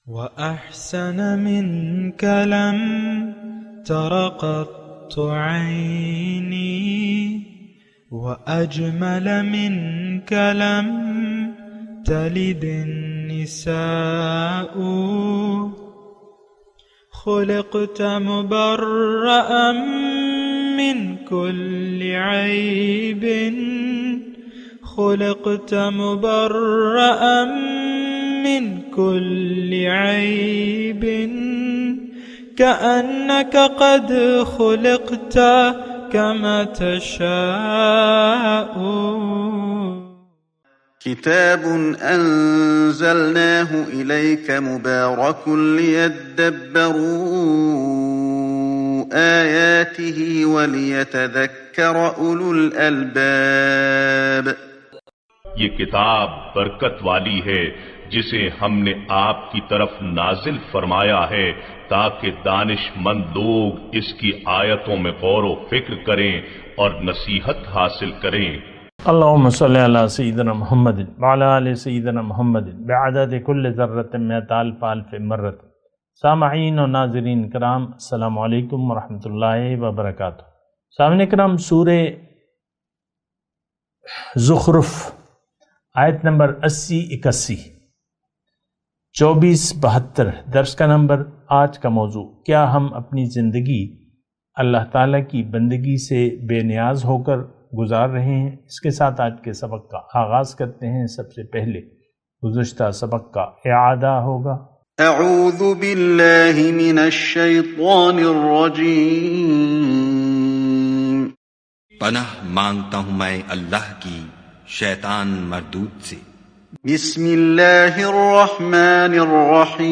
وأحسن منك لم تر قط عيني وأجمل منك لم تلد النساء خلقت مبرأ من كل عيب خلقت مبرأ من كل عيب كأنك قد خلقت كما تشاء. كتاب أنزلناه إليك مبارك ليدبروا آياته وليتذكر أولو الألباب. یہ کتاب برکت والی ہے جسے ہم نے آپ کی طرف نازل فرمایا ہے تاکہ دانش مند لوگ اس کی آیتوں میں غور و فکر کریں اور نصیحت حاصل کریں. اللہم صلی علی سیدنا محمد وعلی آل سیدنا محمد بعدد کل ذرۃ مئۃ الف الف مرۃ. سامعین و ناظرین کرام، السلام علیکم ورحمۃ اللہ وبرکاتہ. سامعین کرام، سورہ زخرف آیت نمبر 80-81 24-72 درس کا نمبر. آج کا موضوع: کیا ہم اپنی زندگی اللہ تعالیٰ کی بندگی سے بے نیاز ہو کر گزار رہے ہیں؟ اس کے ساتھ آج کے سبق کا آغاز کرتے ہیں. سب سے پہلے گزشتہ سبق کا اعادہ ہوگا. اعوذ باللہ من الشیطان الرجیم. پناہ مانگتا ہوں میں اللہ کی شیطان مردود سے. بسم اللہ الرحمن الرحیم.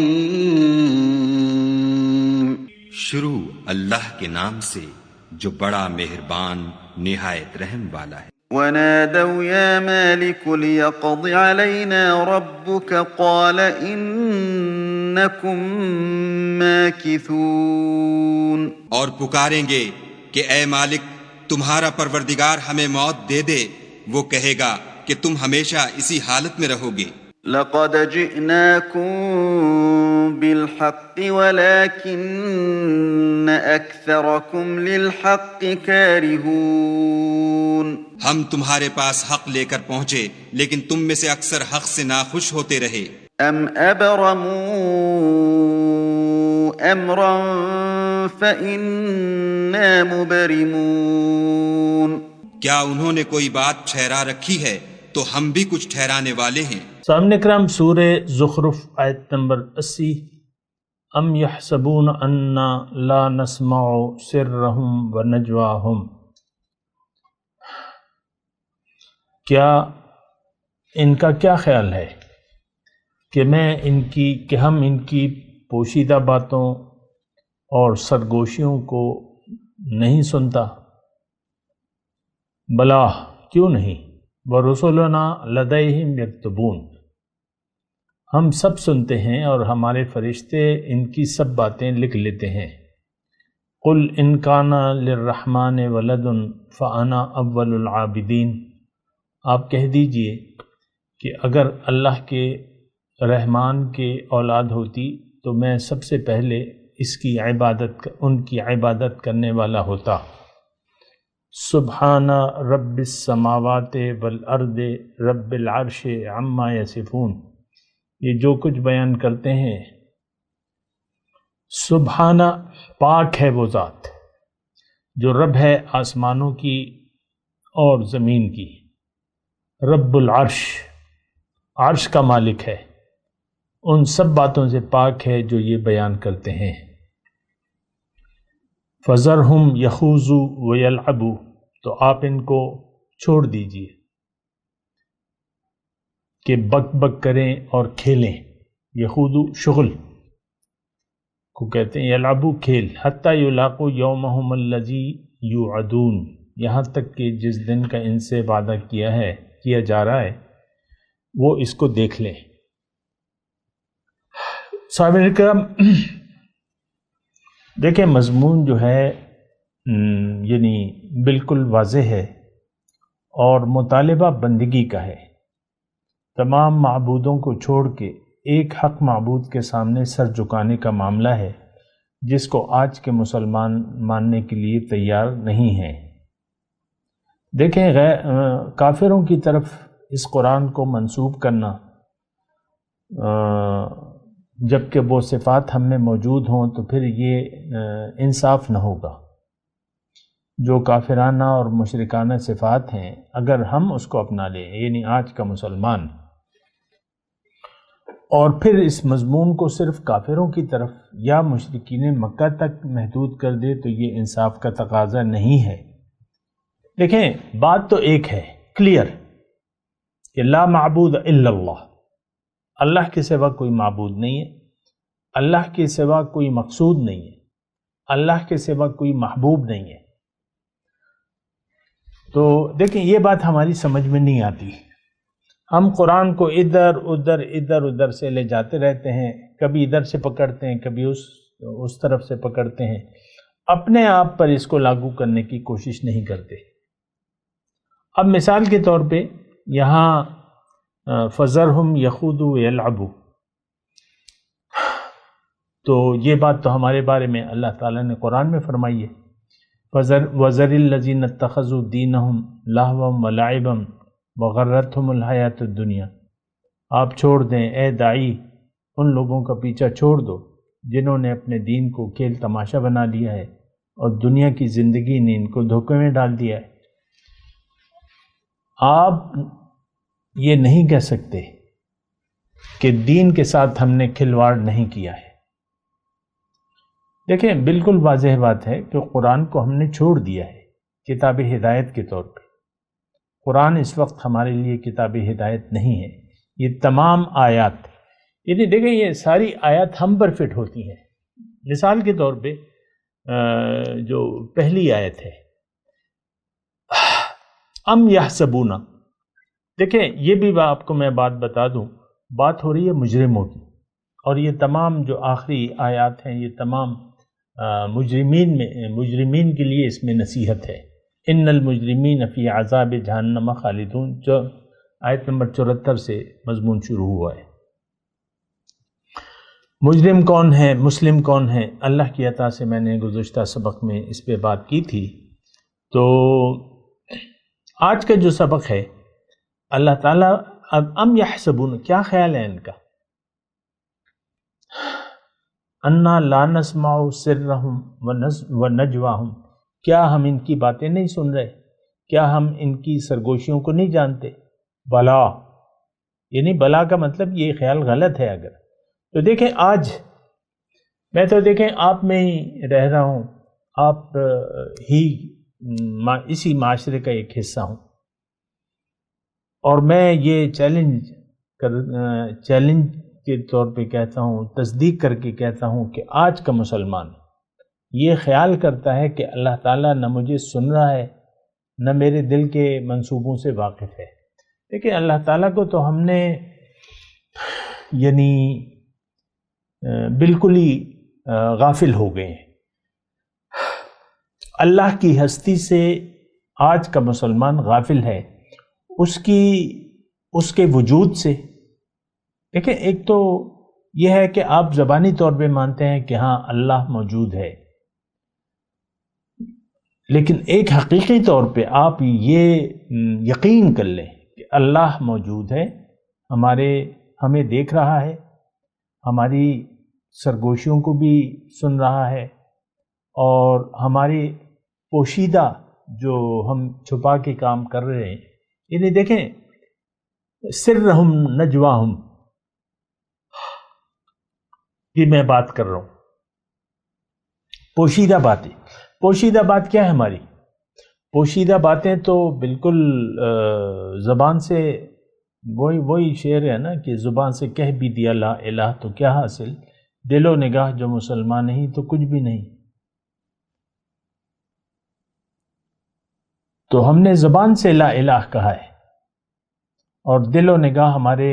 شروع اللہ کے نام سے جو بڑا مہربان نہایت رحم والا ہے. ونادوا یا مالک لیقض علینا ربک قال انکم ماکثون. اور پکاریں گے کہ اے مالک تمہارا پروردگار ہمیں موت دے دے. وہ کہے گا کہ تم ہمیشہ اسی حالت میں رہو گے. لقد جئناکم بالحق ولكن اکثرکم للحق کارہون. ہم تمہارے پاس حق لے کر پہنچے لیکن تم میں سے اکثر حق سے ناخوش ہوتے رہے. ام ابرموا امرا فإنا مبرمون. کیا انہوں نے کوئی بات ٹھہرا رکھی ہے تو ہم بھی کچھ ٹھہرانے والے ہیں. سامنے کرام، سورہ زخرف آیت نمبر 80. ام یحسبون انا لا نسمع سرهم ونجواهم. کیا ان کا کیا خیال ہے کہ ہم ان کی پوشیدہ باتوں اور سرگوشیوں کو نہیں سنتا؟ بلا کیوں نہیں. وَرُسُلُنَا لَدَيْهِمْ يَكْتُبُونَ. ہم سب سنتے ہیں اور ہمارے فرشتے ان کی سب باتیں لکھ لیتے ہیں. قُلْ إِنْ كَانَ لِلرَّحْمَنِ وَلَدٌ فَأَنَا أَوَّلُ الْعَابِدِينَ. آپ کہہ دیجئے کہ اگر اللہ کے رحمان کے اولاد ہوتی تو میں سب سے پہلے ان کی عبادت کرنے والا ہوتا. سبحان رب السماوات والارض رب العرش عما یصفون. یہ جو کچھ بیان کرتے ہیں، سبحان پاک ہے وہ ذات جو رب ہے آسمانوں کی اور زمین کی. رب العرش، عرش کا مالک ہے، ان سب باتوں سے پاک ہے جو یہ بیان کرتے ہیں. فَذَرْهُمْ يَخُوضُوا وَيَلْعَبُوا. تو آپ ان کو چھوڑ دیجئے کہ بک بک کریں اور کھیلیں. یخوضوا شغل کو کہتے ہیں، یلعبوا کھیل. حَتَّى يُلَاقُوا يَوْمَهُمُ الَّذِي يُوعَدُونَ. یہاں تک کہ جس دن کا ان سے وعدہ کیا جا رہا ہے وہ اس کو دیکھ لیں. سامعین کرام، دیکھیں مضمون جو ہے یعنی بالکل واضح ہے اور مطالبہ بندگی کا ہے. تمام معبودوں کو چھوڑ کے ایک حق معبود کے سامنے سر جھکانے کا معاملہ ہے جس کو آج کے مسلمان ماننے کے لیے تیار نہیں ہیں۔ دیکھیں کافروں کی طرف اس قرآن کو منسوب کرنا، جبکہ وہ صفات ہم میں موجود ہوں تو پھر یہ انصاف نہ ہوگا۔ جو کافرانہ اور مشرکانہ صفات ہیں اگر ہم اس کو اپنا لیں، یعنی آج کا مسلمان، اور پھر اس مضمون کو صرف کافروں کی طرف یا مشرکین مکہ تک محدود کر دے تو یہ انصاف کا تقاضا نہیں ہے۔ دیکھیں بات تو ایک ہے کلیئر کہ لا معبود الا اللہ، اللہ کے سوا کوئی معبود نہیں ہے، اللہ کے سوا کوئی مقصود نہیں ہے، اللہ کے سوا کوئی محبوب نہیں ہے۔ تو دیکھیں یہ بات ہماری سمجھ میں نہیں آتی، ہم قرآن کو ادھر ادھر سے لے جاتے رہتے ہیں، کبھی ادھر سے پکڑتے ہیں، کبھی اس طرف سے پکڑتے ہیں، اپنے آپ پر اس کو لاگو کرنے کی کوشش نہیں کرتے۔ اب مثال کے طور پہ یہاں فَذَرْهُمْ يَخُوضُوا وَيَلْعَبُوا، تو یہ بات تو ہمارے بارے میں اللہ تعالیٰ نے قرآن میں فرمائی ہے، وَذَرِ الَّذِينَ اتَّخَذُوا دِينَهُمْ لَهْوًا وَلَعِبًا وَغَرَّتْهُمُ الْحَيَاةُ الدُّنْيَا۔ آپ چھوڑ دیں اے داعی، ان لوگوں کا پیچھا چھوڑ دو جنہوں نے اپنے دین کو کھیل تماشا بنا لیا ہے اور دنیا کی زندگی نے ان کو دھوکے میں ڈال دیا ہے۔ آپ یہ نہیں کہہ سکتے کہ دین کے ساتھ ہم نے کھلواڑ نہیں کیا ہے۔ دیکھیں بالکل واضح بات ہے کہ قرآن کو ہم نے چھوڑ دیا ہے کتاب ہدایت کے طور پہ۔ قرآن اس وقت ہمارے لیے کتاب ہدایت نہیں ہے، یہ تمام آیات، یعنی دیکھیں یہ ساری آیات ہم پر فٹ ہوتی ہیں۔ مثال کے طور پہ جو پہلی آیت ہے ام یحسبون، دیکھیں یہ بھی آپ کو میں بات بتا دوں، بات ہو رہی ہے مجرموں کی، اور یہ تمام جو آخری آیات ہیں یہ تمام مجرمین کے لیے اس میں نصیحت ہے۔ ان المجرمین فی عذاب جہنم خالدون، جو آیت نمبر 74 سے مضمون شروع ہوا ہے۔ مجرم کون ہے، مسلم کون ہے، اللہ کی عطا سے میں نے گزشتہ سبق میں اس پہ بات کی تھی۔ تو آج کا جو سبق ہے، اللہ تعالیٰ ام یحسبون، کیا خیال ہے ان کا، انا لا نسمع سرہم ونجواہم، کیا ہم ان کی باتیں نہیں سن رہے، کیا ہم ان کی سرگوشیوں کو نہیں جانتے؟ بلا، یعنی بلا کا مطلب یہ خیال غلط ہے اگر تو دیکھیں آج میں تو دیکھیں آپ میں ہی رہ رہا ہوں، آپ ہی اسی معاشرے کا ایک حصہ ہوں، اور میں یہ چیلنج کے طور پہ کہتا ہوں، تصدیق کر کے کہتا ہوں کہ آج کا مسلمان یہ خیال کرتا ہے کہ اللہ تعالیٰ نہ مجھے سن رہا ہے نہ میرے دل کے منصوبوں سے واقف ہے۔ لیکن اللہ تعالیٰ کو تو ہم نے یعنی بالکل ہی غافل ہو گئے ہیں۔ اللہ کی ہستی سے آج کا مسلمان غافل ہے، اس کے وجود سے۔ دیکھیں ایک تو یہ ہے کہ آپ زبانی طور پہ مانتے ہیں کہ ہاں اللہ موجود ہے، لیکن ایک حقیقی طور پہ آپ یہ یقین کر لیں کہ اللہ موجود ہے، ہمیں دیکھ رہا ہے، ہماری سرگوشیوں کو بھی سن رہا ہے، اور ہماری پوشیدہ جو ہم چھپا کے کام کر رہے ہیں، یعنی دیکھیں سرہم نجواہم کی میں بات کر رہا ہوں، پوشیدہ باتیں۔ پوشیدہ بات کیا ہے ہماری؟ پوشیدہ باتیں تو بالکل زبان سے وہی شعر ہے نا کہ زبان سے کہہ بھی دیا لا الہ تو کیا حاصل، دل و نگاہ جو مسلمان نہیں تو کچھ بھی نہیں۔ تو ہم نے زبان سے لا الہ کہا ہے اور دل و نگاہ ہمارے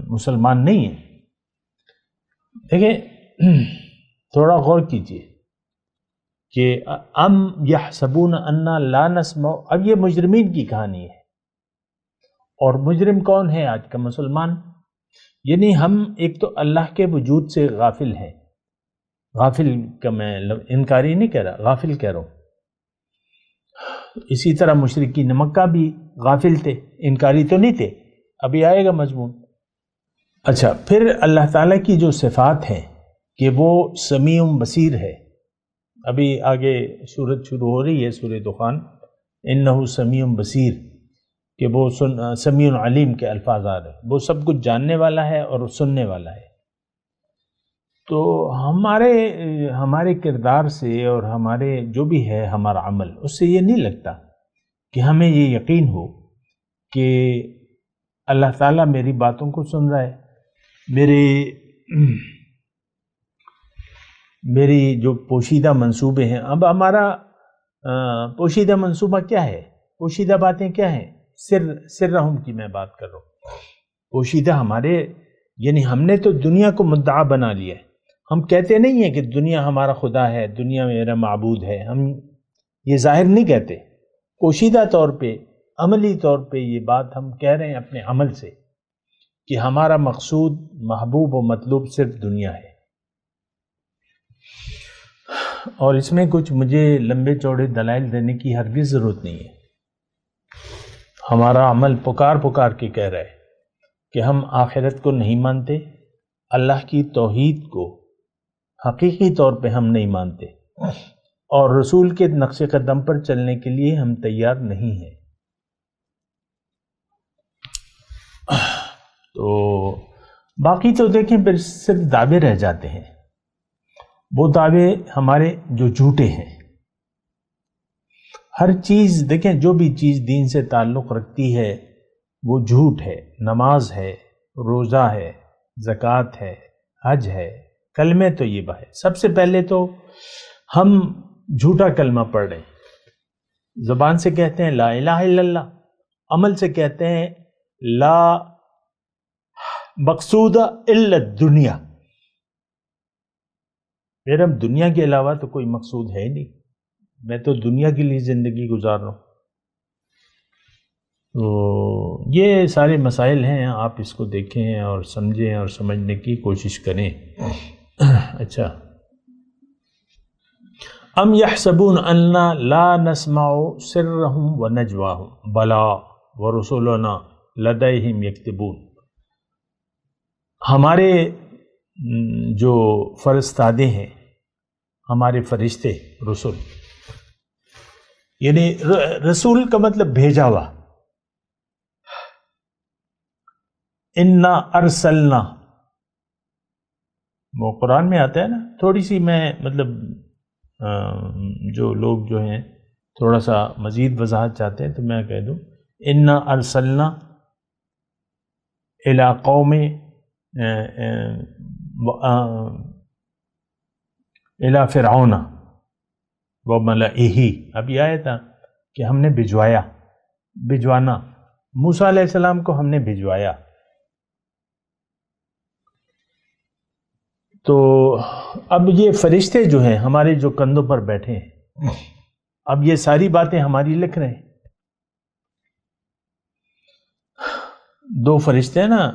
مسلمان نہیں ہیں۔ دیکھیں تھوڑا غور کیجئے کہ ام یحسبون انا لا نسمع، اب یہ مجرمین کی کہانی ہے، اور مجرم کون ہے آج کا مسلمان؟ یعنی ہم ایک تو اللہ کے وجود سے غافل ہیں. غافل کا میں انکاری نہیں کہہ رہا، غافل کہہ رہا ہوں. اسی طرح مشرکین مکہ بھی غافل تھے، انکاری تو نہیں تھے. ابھی آئے گا مضمون. اچھا، پھر اللہ تعالیٰ کی جو صفات ہیں کہ وہ سمیع بصیر ہے. ابھی آگے سورت شروع ہو رہی ہے، سورہ دخان، انہ سمیع بصیر، کہ وہ سمیع علیم کے الفاظ آ رہے ہیں. وہ سب کچھ جاننے والا ہے اور سننے والا ہے. تو ہمارے کردار سے اور ہمارے جو بھی ہے ہمارا عمل، اس سے یہ نہیں لگتا کہ ہمیں یہ یقین ہو کہ اللہ تعالیٰ میری باتوں کو سن رہا ہے. میری جو پوشیدہ منصوبے ہیں، اب ہمارا پوشیدہ منصوبہ کیا ہے؟ پوشیدہ باتیں کیا ہیں؟ سرہم کی میں بات کر رہا ہوں. پوشیدہ ہمارے، یعنی ہم نے تو دنیا کو مدعا بنا لیا ہے. ہم کہتے نہیں ہیں کہ دنیا ہمارا خدا ہے، دنیا میرا معبود ہے. ہم یہ ظاہر نہیں کہتے. پوشیدہ طور پہ، عملی طور پہ یہ بات ہم کہہ رہے ہیں اپنے عمل سے کہ ہمارا مقصود، محبوب و مطلوب صرف دنیا ہے. اور اس میں کچھ مجھے لمبے چوڑے دلائل دینے کی ہرگز ضرورت نہیں ہے. ہمارا عمل پکار کے کہہ رہا ہے کہ ہم آخرت کو نہیں مانتے، اللہ کی توحید کو حقیقی طور پہ ہم نہیں مانتے، اور رسول کے نقش قدم پر چلنے کے لیے ہم تیار نہیں ہیں. تو باقی تو دیکھیں پھر صرف دعوے رہ جاتے ہیں. وہ دعوے ہمارے جو جھوٹے ہیں. ہر چیز دیکھیں، جو بھی چیز دین سے تعلق رکھتی ہے وہ جھوٹ ہے. نماز ہے، روزہ ہے، زکوٰۃ ہے، حج ہے، کلمے تو یہ ہے. سب سے پہلے تو ہم جھوٹا کلمہ پڑھ رہے ہیں. زبان سے کہتے ہیں لا الہ الا اللہ، عمل سے کہتے ہیں لا مقصود الا الدنیا. میرا دنیا کے علاوہ تو کوئی مقصود ہے نہیں، میں تو دنیا کے لیے زندگی گزار رہا ہوں. تو یہ سارے مسائل ہیں، آپ اس کو دیکھیں اور سمجھیں اور سمجھنے کی کوشش کریں. اچھا، ام یحسبون انا لا نسمع سرهم ونجواهم بلا ورسلنا لدیہم یکتبون. ہمارے جو فرستادے ہیں، ہمارے فرشتے، رسول، یعنی رسول کا مطلب بھیجا ہوا. انا ارسلنا، وہ قرآن میں آتا ہے نا. تھوڑی سی میں مطلب جو لوگ جو ہیں تھوڑا سا مزید وضاحت چاہتے ہیں تو میں کہہ دوں انا ارسلنا الی قوم الی فرعون وملئہ. اب یہ آیا تھا کہ ہم نے بھجوانا موسیٰ علیہ السلام کو ہم نے بھجوایا. تو اب یہ فرشتے جو ہیں ہمارے جو کندھوں پر بیٹھے ہیں، اب یہ ساری باتیں ہماری لکھ رہے ہیں. دو فرشتے ہیں نا،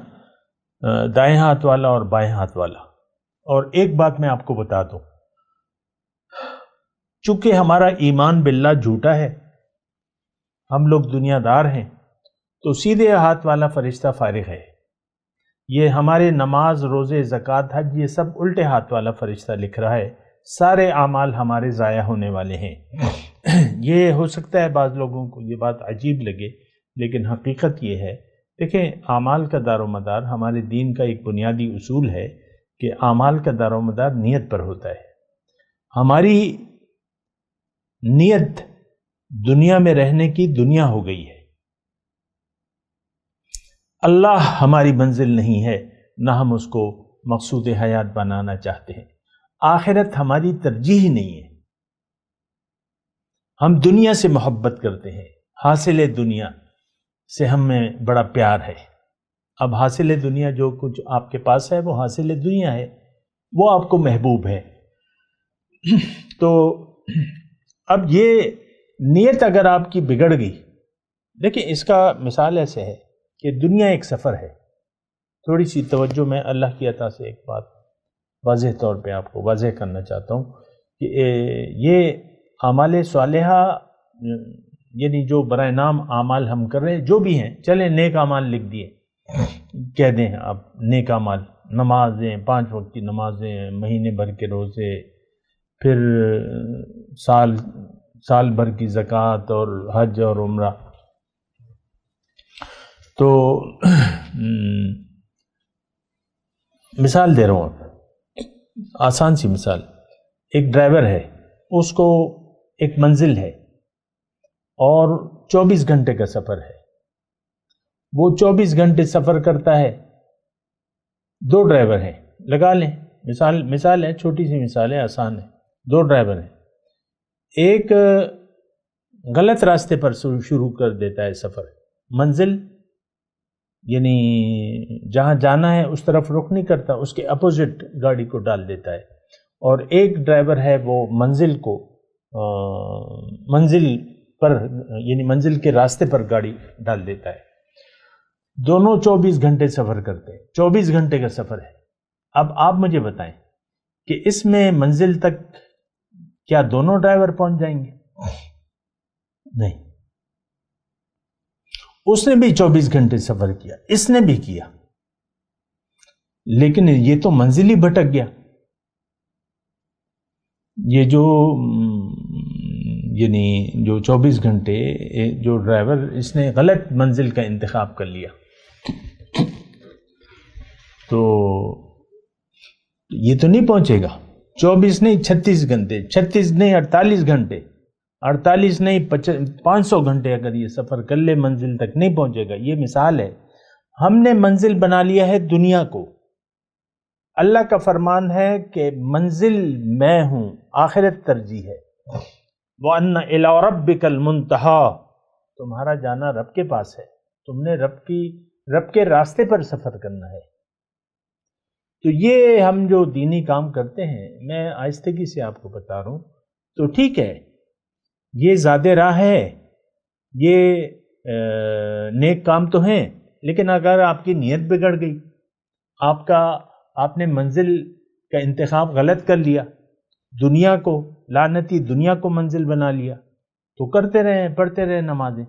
دائیں ہاتھ والا اور بائیں ہاتھ والا. اور ایک بات میں آپ کو بتا دوں، چونکہ ہمارا ایمان باللہ جھوٹا ہے، ہم لوگ دنیا دار ہیں، تو سیدھے ہاتھ والا فرشتہ فارغ ہے. یہ ہمارے نماز، روزے، زکوٰۃ، حج، یہ سب الٹے ہاتھ والا فرشتہ لکھ رہا ہے. سارے اعمال ہمارے ضائع ہونے والے ہیں. یہ ہو سکتا ہے بعض لوگوں کو یہ بات عجیب لگے، لیکن حقیقت یہ ہے. دیکھیں، اعمال کا دار و مدار، ہمارے دین کا ایک بنیادی اصول ہے کہ اعمال کا دار و مدار نیت پر ہوتا ہے. ہماری نیت دنیا میں رہنے کی دنیا ہو گئی ہے. اللہ ہماری منزل نہیں ہے، نہ ہم اس کو مقصود حیات بنانا چاہتے ہیں. آخرت ہماری ترجیح نہیں ہے. ہم دنیا سے محبت کرتے ہیں، حاصل دنیا سے ہمیں بڑا پیار ہے. اب حاصل دنیا جو کچھ آپ کے پاس ہے وہ حاصل دنیا ہے، وہ آپ کو محبوب ہے. تو اب یہ نیت اگر آپ کی بگڑ گئی، دیکھیں اس کا مثال ایسے ہے کہ دنیا ایک سفر ہے. تھوڑی سی توجہ میں اللہ کی عطا سے ایک بات واضح طور پہ آپ کو واضح کرنا چاہتا ہوں کہ یہ اعمال صالحہ یعنی جو برائے نام اعمال ہم کر رہے ہیں جو بھی ہیں، چلیں نیک اعمال لکھ دیے، کہہ دیں آپ نیک اعمال، نمازیں، 5 وقت کی نمازیں، مہینے بھر کے روزے، پھر سال بھر کی زکوٰۃ اور حج اور عمرہ. تو مثال دے رہا ہوں آپ، آسان سی مثال. ایک ڈرائیور ہے، اس کو ایک منزل ہے اور 24 گھنٹے کا سفر ہے. وہ 24 گھنٹے سفر کرتا ہے. 2 ڈرائیور ہیں، لگا لیں مثال ہے، چھوٹی سی مثال ہے، آسان ہے. 2 ڈرائیور ہیں. ایک غلط راستے پر شروع کر دیتا ہے سفر، منزل یعنی جہاں جانا ہے اس طرف رخ نہیں کرتا، اس کے اپوزٹ گاڑی کو ڈال دیتا ہے. اور ایک ڈرائیور ہے وہ منزل پر یعنی منزل کے راستے پر گاڑی ڈال دیتا ہے. دونوں 24 گھنٹے سفر کرتے ہیں. 24 گھنٹے کا سفر ہے. اب آپ مجھے بتائیں کہ اس میں منزل تک کیا دونوں ڈرائیور پہنچ جائیں گے؟ نہیں. اس نے بھی 24 گھنٹے سفر کیا، اس نے بھی کیا، لیکن یہ تو منزل ہی بھٹک گیا. یہ جو یعنی جو 24 گھنٹے جو ڈرائیور، اس نے غلط منزل کا انتخاب کر لیا. تو یہ تو نہیں پہنچے گا. 24 نہیں 36 گھنٹے، 36 نہیں 48 گھنٹے، 48 نہیں 500 گھنٹے اگر یہ سفر کر لے منزل تک نہیں پہنچے گا. یہ مثال ہے. ہم نے منزل بنا لیا ہے دنیا کو. اللہ کا فرمان ہے کہ منزل میں ہوں، آخرت ترجیح ہے. وَأَنَّ إِلَىٰ رَبِّكَ الْمُنْتَهَىٰ، تمہارا جانا رب کے پاس ہے. تم نے رب کے راستے پر سفر کرنا ہے. تو یہ ہم جو دینی کام کرتے ہیں، میں آہستگی سے آپ کو بتا رہا ہوں، تو ٹھیک ہے یہ زیادہ راہ ہے، یہ نیک کام تو ہیں، لیکن اگر آپ کی نیت بگڑ گئی، آپ نے منزل کا انتخاب غلط کر لیا، دنیا کو لعنتی دنیا کو منزل بنا لیا، تو کرتے رہیں، پڑھتے رہیں نمازیں.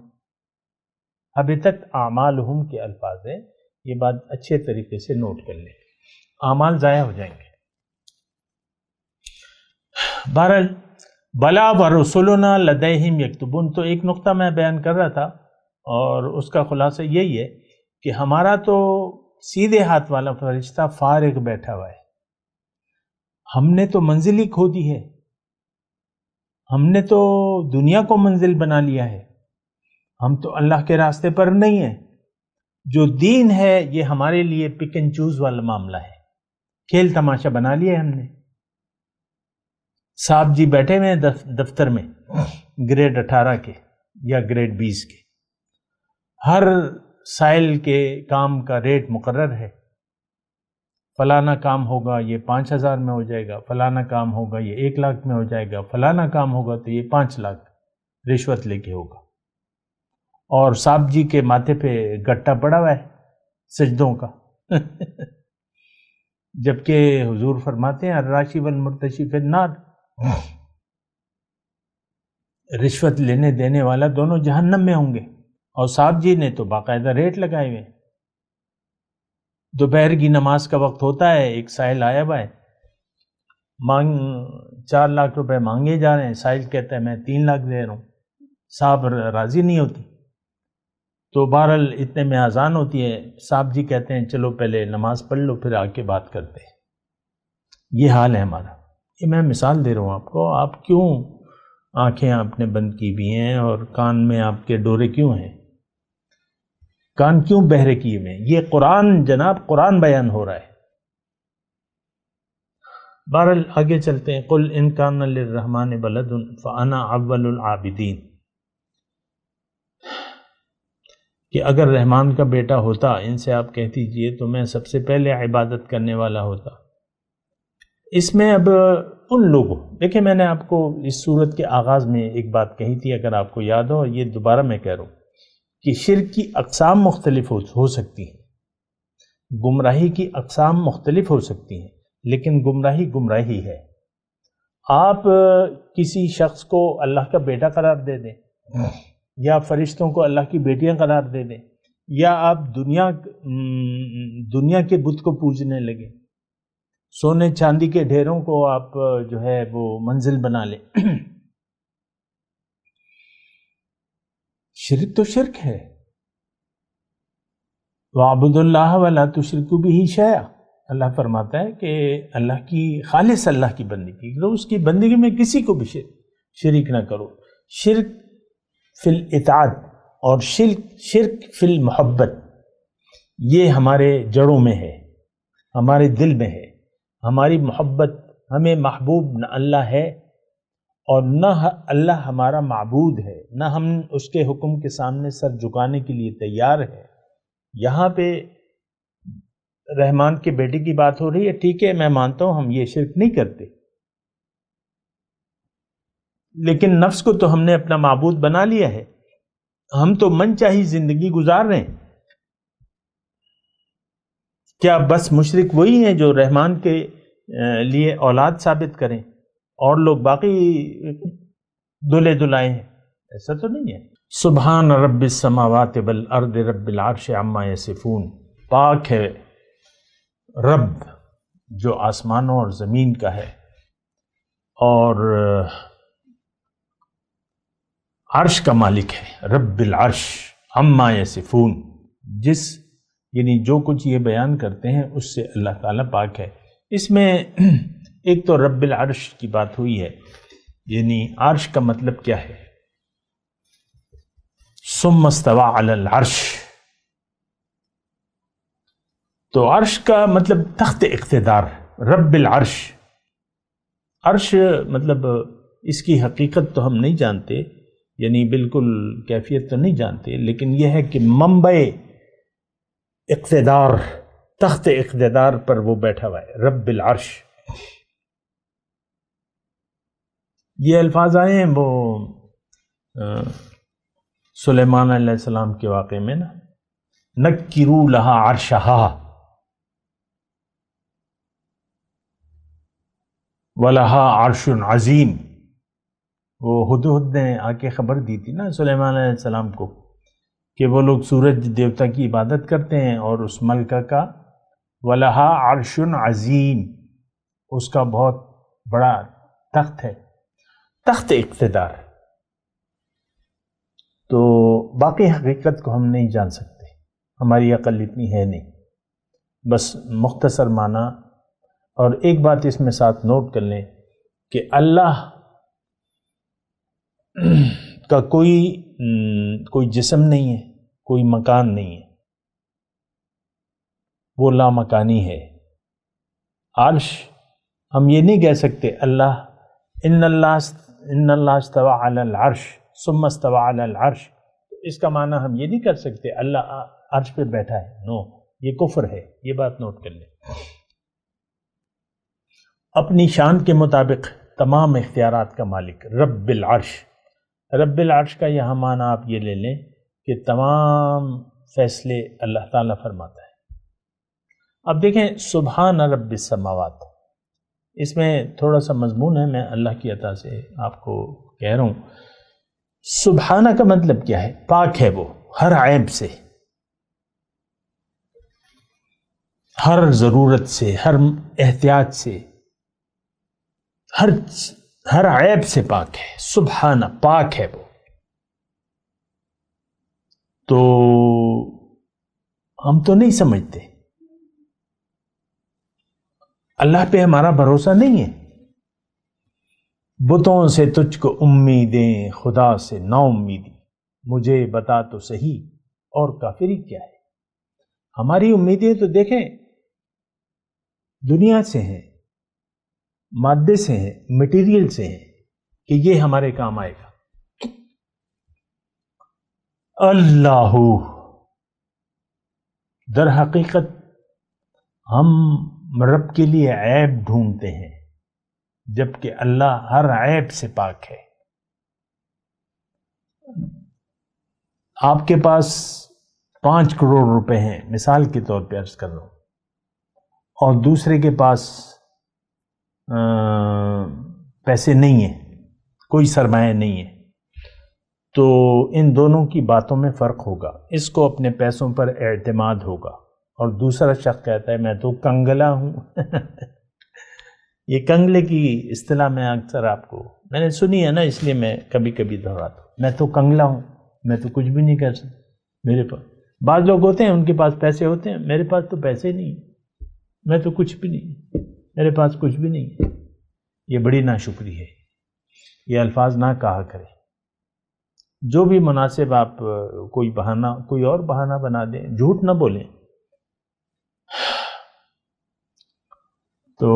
حبطت اعمالہم کے الفاظ ہیں، یہ بات اچھے طریقے سے نوٹ کر لیں. اعمال ضائع ہو جائیں گے. بہرحال بلا ورسلنا لدیہم یکتبون، تو ایک نقطہ میں بیان کر رہا تھا اور اس کا خلاصہ یہی ہے کہ ہمارا تو سیدھے ہاتھ والا فرشتہ فارغ بیٹھا ہوا ہے. ہم نے تو منزل ہی کھو دی ہے. ہم نے تو دنیا کو منزل بنا لیا ہے. ہم تو اللہ کے راستے پر نہیں ہیں. جو دین ہے یہ ہمارے لیے پک اینڈ چوز والا معاملہ ہے. کھیل تماشا بنا لیا ہے ہم نے. صاحب جی بیٹھے ہوئے ہیں دفتر میں، گریڈ 18 کے یا گریڈ 20 کے. ہر سائل کے کام کا ریٹ مقرر ہے. فلانا کام ہوگا یہ 5,000 میں ہو جائے گا، فلانا کام ہوگا یہ 1 لاکھ میں ہو جائے گا، فلانا کام ہوگا تو یہ 5 لاکھ رشوت لے کے ہوگا. اور صاحب جی کے ماتھے پہ گٹا پڑا ہوا ہے سجدوں کا جبکہ حضور فرماتے ہیں الراشی والمرتشی فی النار، رشوت لینے دینے والا دونوں جہنم میں ہوں گے. اور صاحب جی نے تو باقاعدہ ریٹ لگائے ہوئے. دوپہر کی نماز کا وقت ہوتا ہے، ایک سائل آیا ہوا ہے، 4 لاکھ روپے مانگے جا رہے ہیں. سائل کہتا ہے میں 3 لاکھ دے رہا ہوں. صاحب راضی نہیں ہوتی. تو بہرحال اتنے میں اذان ہوتی ہے. صاحب جی کہتے ہیں چلو پہلے نماز پڑھ لو پھر آ کے بات کرتے ہیں. یہ حال ہے ہمارا. یہ میں مثال دے رہا ہوں آپ کو. آپ کیوں آنکھیں آپ نے بند کی بھی ہیں اور کان میں آپ کے ڈورے کیوں ہیں؟ کان کیوں بہرے کیے ہوئے ہیں؟ یہ قرآن جناب، قرآن بیان ہو رہا ہے. بہرحال آگے چلتے ہیں. قل ان کان للرحمن ولد فانا اول العابدین، کہ اگر رحمان کا بیٹا ہوتا، ان سے آپ کہہ دیجئے تو میں سب سے پہلے عبادت کرنے والا ہوتا. اس میں اب ان لوگوں، دیکھیں میں نے آپ کو اس صورت کے آغاز میں ایک بات کہی تھی، اگر آپ کو یاد ہو، اور یہ دوبارہ میں کہہ رہا ہوں کہ شرک کی اقسام مختلف ہو سکتی ہیں. گمراہی کی اقسام مختلف ہو سکتی ہیں، لیکن گمراہی گمراہی ہے۔ آپ کسی شخص کو اللہ کا بیٹا قرار دے دیں، یا فرشتوں کو اللہ کی بیٹیاں قرار دے دیں، یا آپ دنیا کے بت کو پوجنے لگیں، سونے چاندی کے ڈھیروں کو آپ جو ہے وہ منزل بنا لیں، شرک تو شرک ہے۔ وَاعْبُدُوا اللَّهَ وَلَا تُشْرِكُوا بِهِ شَيْئًا، اللہ فرماتا ہے کہ اللہ کی خالص اللہ کی بندگی کرو، اس کی بندگی میں کسی کو بھی شریک نہ کرو۔ شرک فی الاطاعت اور شرک فی المحبت، یہ ہمارے جڑوں میں ہے، ہمارے دل میں ہے۔ ہماری محبت، ہمیں محبوب نہ اللہ ہے اور نہ اللہ ہمارا معبود ہے، نہ ہم اس کے حکم کے سامنے سر جھکانے کے لیے تیار ہے۔ یہاں پہ رحمان کے بیٹے کی بات ہو رہی ہے، ٹھیک ہے، میں مانتا ہوں ہم یہ شرک نہیں کرتے، لیکن نفس کو تو ہم نے اپنا معبود بنا لیا ہے، ہم تو من چاہی زندگی گزار رہے ہیں۔ کیا بس مشرک وہی ہیں جو رحمان کے لیے اولاد ثابت کریں اور لوگ باقی دلے دلائے ہیں؟ ایسا تو نہیں ہے۔ سبحان رب السماوات والارض رب العرش عما یصفون، پاک ہے رب جو آسمانوں اور زمین کا ہے اور عرش کا مالک ہے، رب العرش عما یصفون، یعنی جو کچھ یہ بیان کرتے ہیں اس سے اللہ تعالیٰ پاک ہے۔ اس میں ایک تو رب العرش کی بات ہوئی ہے، یعنی عرش کا مطلب کیا ہے؟ ثم استوى علی العرش، تو عرش کا مطلب تخت اقتدار، رب العرش۔ عرش مطلب اس کی حقیقت تو ہم نہیں جانتے، یعنی بالکل کیفیت تو نہیں جانتے، لیکن یہ ہے کہ منبع اقتدار، تخت اقتدار پر وہ بیٹھا ہوا ہے، رب العرش۔ یہ الفاظ آئے ہیں وہ سلیمان علیہ السلام کے واقعے میں نا، نَكِّرُوا لَهَا عَرْشَهَا وَلَهَا عَرْشٌ عَظِيمٌ۔ وہ ہدہد نے آ کے خبر دی تھی نا سلیمان علیہ السلام کو کہ وہ لوگ سورج دیوتا کی عبادت کرتے ہیں اور اس ملکہ کا وَلَهَا عَرْشٌ عَظِيمٌ، اس کا بہت بڑا تخت ہے، تخت اقتدار۔ تو باقی حقیقت کو ہم نہیں جان سکتے، ہماری عقل اتنی ہے نہیں، بس مختصر معنی۔ اور ایک بات اس میں ساتھ نوٹ کر لیں کہ اللہ کا کوئی جسم نہیں ہے، کوئی مکان نہیں ہے، وہ لامکانی ہے۔ عرش ہم یہ نہیں کہہ سکتے اللہ ان اللہ استوى علی العرش ثم استوى علی العرش، اس کا معنی ہم یہ نہیں کر سکتے اللہ عرش پہ بیٹھا ہے، نو، یہ کفر ہے، یہ بات نوٹ کر لیں۔ اپنی شان کے مطابق تمام اختیارات کا مالک رب العرش۔ رب العرش کا یہاں معنی آپ یہ لے لیں کہ تمام فیصلے اللہ تعالیٰ فرماتا ہے۔ اب دیکھیں سبحان رب السماوات، اس میں تھوڑا سا مضمون ہے، میں اللہ کی عطا سے آپ کو کہہ رہا ہوں۔ سبحانہ کا مطلب کیا ہے؟ پاک ہے وہ ہر عیب سے، ہر ضرورت سے، ہر احتیاج سے، ہر عیب سے پاک ہے۔ سبحانہ، پاک ہے وہ۔ تو ہم تو نہیں سمجھتے، اللہ پہ ہمارا بھروسہ نہیں ہے۔ بتوں سے تجھ کو امیدیں، خدا سے نا امیدی، مجھے بتا تو صحیح اور کافری کیا ہے۔ ہماری امیدیں تو دیکھیں دنیا سے ہیں، مادے سے ہیں، مٹیریل سے ہیں کہ یہ ہمارے کام آئے گا۔ اللہ در حقیقت ہم رب کے لیے عیب ڈھونڈتے ہیں، جبکہ اللہ ہر عیب سے پاک ہے۔ آپ کے پاس 5 کروڑ روپے ہیں، مثال کے طور پہ عرض کر رہا ہوں، اور دوسرے کے پاس پیسے نہیں ہیں، کوئی سرمایہ نہیں ہے، تو ان دونوں کی باتوں میں فرق ہوگا. اس کو اپنے پیسوں پر اعتماد ہوگا، اور دوسرا شخص کہتا ہے میں تو کنگلا ہوں. یہ کنگلے کی اصطلاح میں اکثر آپ کو میں نے سنی ہے نا، اس لیے میں کبھی کبھی دہراتا ہوں. میں تو کنگلا ہوں، میں تو کچھ بھی نہیں کر سکتا. میرے پاس بعض لوگ ہوتے ہیں ان کے پاس پیسے ہوتے ہیں، میرے پاس تو پیسے نہیں، میں تو کچھ بھی نہیں، میرے پاس کچھ بھی نہیں. یہ بڑی ناشکری ہے، یہ الفاظ نہ کہا کریں. جو بھی مناسب آپ کوئی بہانہ، کوئی اور بہانہ بنا دیں، جھوٹ نہ بولیں. تو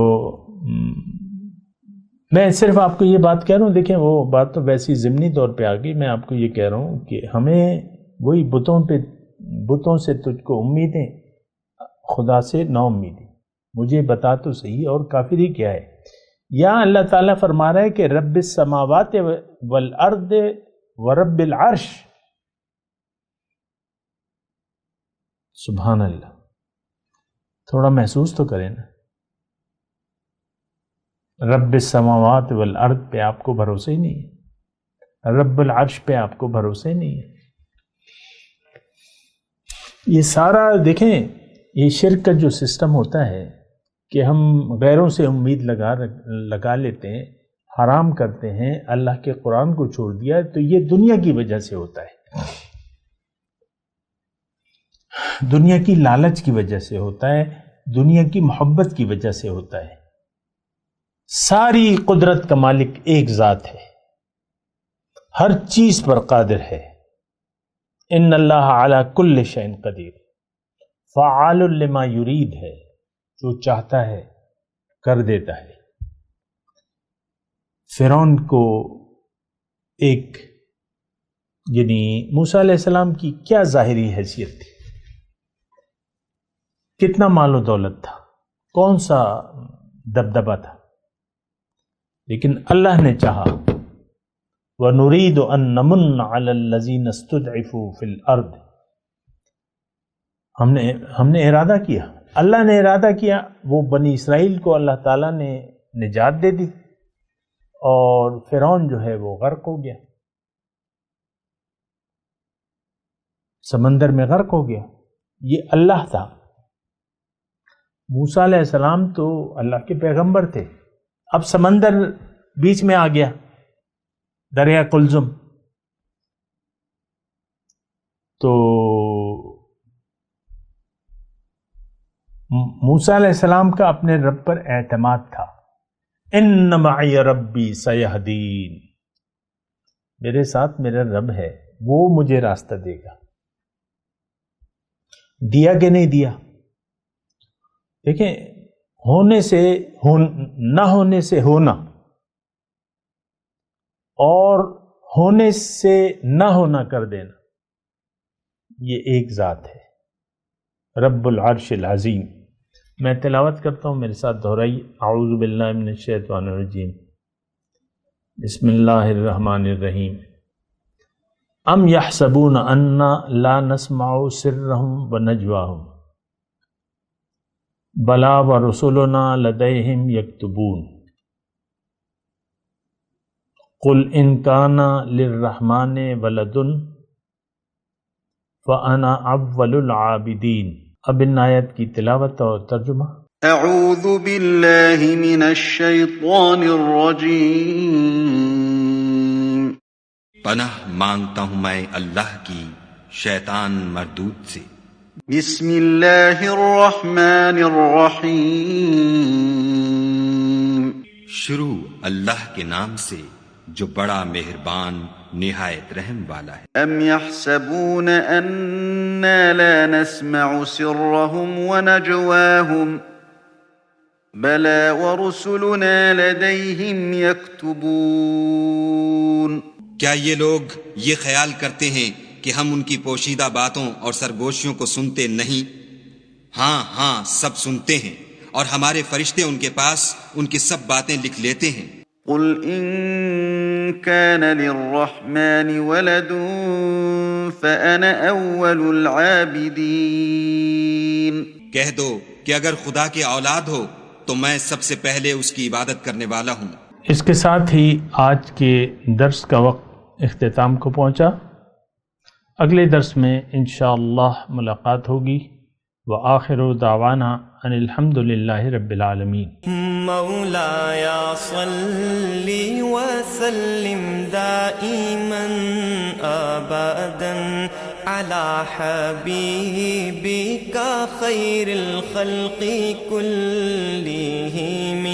میں صرف آپ کو یہ بات کہہ رہا ہوں، دیکھیں وہ بات تو ویسی ضمنی طور پہ آ گئی. میں آپ کو یہ کہہ رہا ہوں کہ ہمیں وہی بتوں سے تجھ کو امیدیں، خدا سے نا امیدیں. مجھے بتا تو صحیح، اور کافری کیا ہے؟ یا اللہ تعالیٰ فرما رہا ہے کہ رب السماوات والارض ورب العرش. سبحان اللہ، تھوڑا محسوس تو کریں نا. رب السماوات والارض پہ آپ کو بھروسہ ہی نہیں ہے، رب العرش پہ آپ کو بھروسہ ہی نہیں ہے. یہ سارا دیکھیں، یہ شرک کا جو سسٹم ہوتا ہے کہ ہم غیروں سے امید لگا لیتے ہیں، حرام کرتے ہیں، اللہ کے قرآن کو چھوڑ دیا، تو یہ دنیا کی وجہ سے ہوتا ہے، دنیا کی لالچ کی وجہ سے ہوتا ہے، دنیا کی محبت کی وجہ سے ہوتا ہے. ساری قدرت کا مالک ایک ذات ہے، ہر چیز پر قادر ہے. ان اللہ علی کل شیء قدیر، فعال لما یرید ہے، جو چاہتا ہے کر دیتا ہے. فرعون کو ایک یعنی موسیٰ علیہ السلام کی کیا ظاہری حیثیت تھی، کتنا مال و دولت تھا، کون سا دبدبہ تھا، لیکن اللہ نے چاہا وَنُرِيدُ أَن نَّمُنَّ عَلَى الَّذِينَ اسْتُضْعِفُوا فِي الْأَرْضِ. ہم نے ارادہ کیا، اللہ نے ارادہ کیا، وہ بنی اسرائیل کو اللہ تعالیٰ نے نجات دے دی، اور فرعون جو ہے وہ غرق ہو گیا، سمندر میں غرق ہو گیا. یہ اللہ تھا. موسیٰ علیہ السلام تو اللہ کے پیغمبر تھے. اب سمندر بیچ میں آ گیا، دریا قلزم. تو موسیٰ علیہ السلام کا اپنے رب پر اعتماد تھا. ان معی ربی سیہدین، میرے ساتھ میرا رب ہے، وہ مجھے راستہ دے گا. دیا کہ نہیں دیا؟ دیکھیں، ہونے سے نہ ہونے سے ہونا، اور ہونے سے نہ ہونا کر دینا، یہ ایک ذات ہے، رب العرش العظیم. میں تلاوت کرتا ہوں، میرے ساتھ دہرائیے. اعوذ باللہ من الشیطان الرجیم، بسم اللہ الرحمن الرحیم. ام یحسبون انا لا نسمع سرهم ونجواهم بلا ورسلنا لدیہم یکتبون قل ان کان للرحمن ولد فانا اول العابدین. اب ان آیت کی تلاوت اور ترجمہ. اعوذ باللہ من الشیطان الرجیم. پناہ مانگتا ہوں میں اللہ کی شیطان مردود سے. بسم اللہ الرحمن الرحیم. شروع اللہ کے نام سے جو بڑا مہربان نہایت رحم والا ہے. ام یحسبون انا لا نسمع سرهم ونجواهم بلا ورسلنا لديهم يكتبون. کیا یہ لوگ یہ خیال کرتے ہیں کہ ہم ان کی پوشیدہ باتوں اور سرگوشیوں کو سنتے نہیں؟ ہاں ہاں، سب سنتے ہیں، اور ہمارے فرشتے ان کے پاس ان کی سب باتیں لکھ لیتے ہیں. قل ان كان للرحمن ولد فانا اول العابدین. کہہ دو کہ اگر خدا کی اولاد ہو تو میں سب سے پہلے اس کی عبادت کرنے والا ہوں۔ اس کے ساتھ ہی آج کے درس کا وقت اختتام کو پہنچا۔ اگلے درس میں انشاءاللہ ملاقات ہوگی۔ وآخر دعوانا ان الحمد للہ رب العالمین۔ مولاي صل وسلم دائما ابدا على حبيبك خير الخلق كلهم